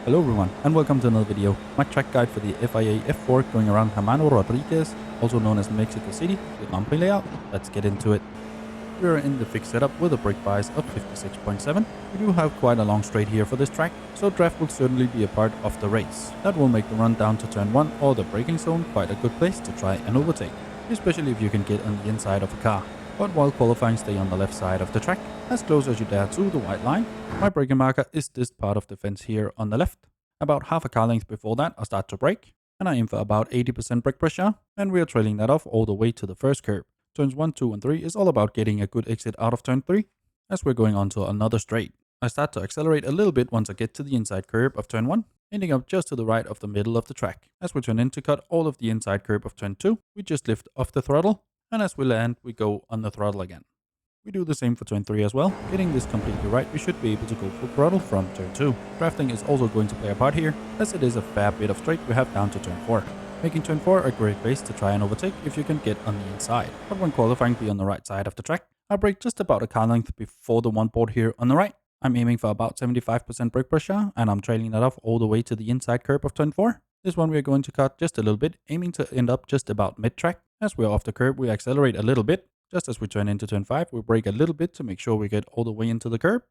Hello everyone and welcome to another video. My track guide for the FIA F4 going around Hermanos Rodríguez, also known as Mexico City, with on-play layout. Let's get into it. We are in the fixed setup with a brake bias of 56.7. We do have quite a long straight here for this track, so draft will certainly be a part of the race. That will make the run down to turn 1 or the braking zone quite a good place to try and overtake, especially if you can get on the inside of a car. But while qualifying, stay on the left side of the track, as close as you dare to the white line. My braking marker is this part of the fence here on the left. About half a car length before that, I start to brake, and I aim for about 80% brake pressure, and we are trailing that off all the way to the first curb. Turns 1, 2, and 3 is all about getting a good exit out of turn 3, as we're going on to another straight. I start to accelerate a little bit once I get to the inside curb of turn 1, ending up just to the right of the middle of the track. As we turn in to cut all of the inside curb of turn 2, we just lift off the throttle, and as we land, we go on the throttle again. We do the same for turn 3 as well. Getting this completely right, we should be able to go full throttle from turn 2. Drafting is also going to play a part here, as it is a fair bit of straight we have down to turn 4. Making turn 4 a great place to try and overtake if you can get on the inside. But when qualifying, be on the right side of the track. I brake just about a car length before the one board here on the right. I'm aiming for about 75% brake pressure, and I'm trailing that off all the way to the inside curb of turn 4. This one we are going to cut just a little bit, aiming to end up just about mid-track. As we are off the curb, we accelerate a little bit. Just as we turn into turn 5, we brake a little bit to make sure we get all the way into the curb.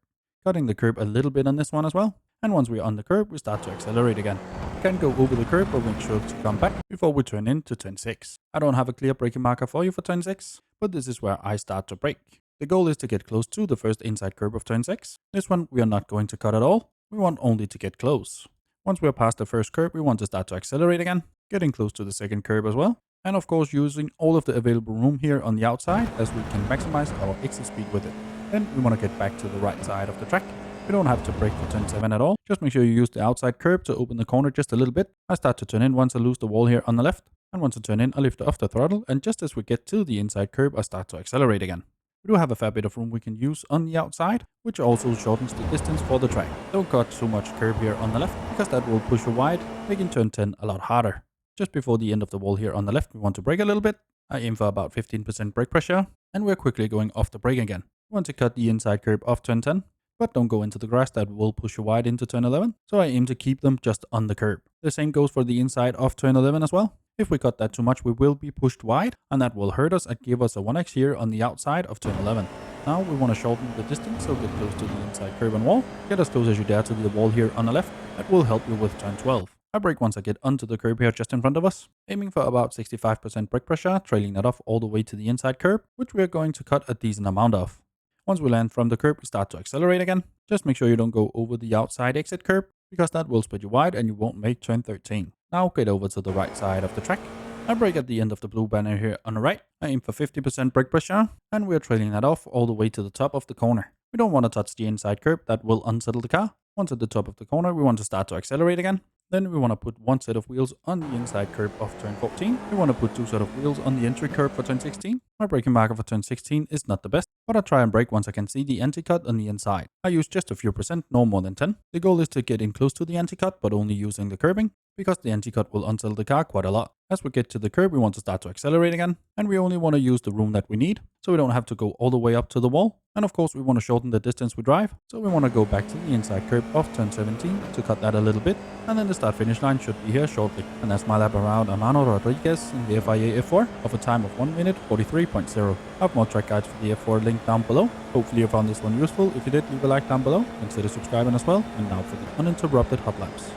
Cutting the curb a little bit on this one as well. And once we're on the curb, we start to accelerate again. We can go over the curb, but make sure to come back before we turn into turn 6. I don't have a clear braking marker for you for turn 6, but this is where I start to brake. The goal is to get close to the first inside curb of turn 6. This one we are not going to cut at all. We want only to get close. Once we are past the first curb, we want to start to accelerate again, getting close to the second curb as well. And of course using all of the available room here on the outside, as we can maximize our exit speed with it. Then we want to get back to the right side of the track. We don't have to brake for turn 7 at all. Just make sure you use the outside curb to open the corner just a little bit. I start to turn in once I lose the wall here on the left. And once I turn in, I lift off the throttle. And just as we get to the inside curb, I start to accelerate again. We do have a fair bit of room we can use on the outside, which also shortens the distance for the track. Don't cut too much curb here on the left, because that will push you wide, making turn 10 a lot harder. Just before the end of the wall here on the left, we want to brake a little bit. I aim for about 15% brake pressure, and we're quickly going off the brake again. We want to cut the inside curb off turn 10, but don't go into the grass, that will push you wide into turn 11, so I aim to keep them just on the curb. The same goes for the inside of turn 11 as well. If we cut that too much, we will be pushed wide, and that will hurt us and give us a 1x here on the outside of turn 11. Now we want to shorten the distance, so get close to the inside curb and wall. Get as close as you dare to the wall here on the left. That will help you with turn 12. I brake once I get onto the curb here just in front of us, aiming for about 65% brake pressure, trailing that off all the way to the inside curb, which we are going to cut a decent amount of. Once we land from the curb, we start to accelerate again. Just make sure you don't go over the outside exit curb, because that will split you wide and you won't make turn 13. Now get over to the right side of the track. I brake at the end of the blue banner here on the right. I aim for 50% brake pressure, and we are trailing that off all the way to the top of the corner. We don't want to touch the inside curb, that will unsettle the car. Once at the top of the corner, we want to start to accelerate again. Then we want to put one set of wheels on the inside curb of turn 14. We want to put two set of wheels on the entry curb for turn 16. My braking marker for turn 16 is not the best, but I try and brake once I can see the anti-cut on the inside. I use just a few percent, no more than 10. The goal is to get in close to the anti-cut, but only using the curbing, because the anti-cut will unsettle the car quite a lot. As we get to the curb, we want to start to accelerate again, and we only want to use the room that we need, so we don't have to go all the way up to the wall. And of course, we want to shorten the distance we drive, so we want to go back to the inside curb of turn 17 to cut that a little bit, and then the start-finish line should be here shortly. And that's my lap around Hermanos Rodríguez in the FIA F4 of a time of 1 minute 43.0. I have more track guides for the F4 linked down below. Hopefully you found this one useful. If you did, leave a like down below, consider subscribing as well. And now for the uninterrupted hot laps.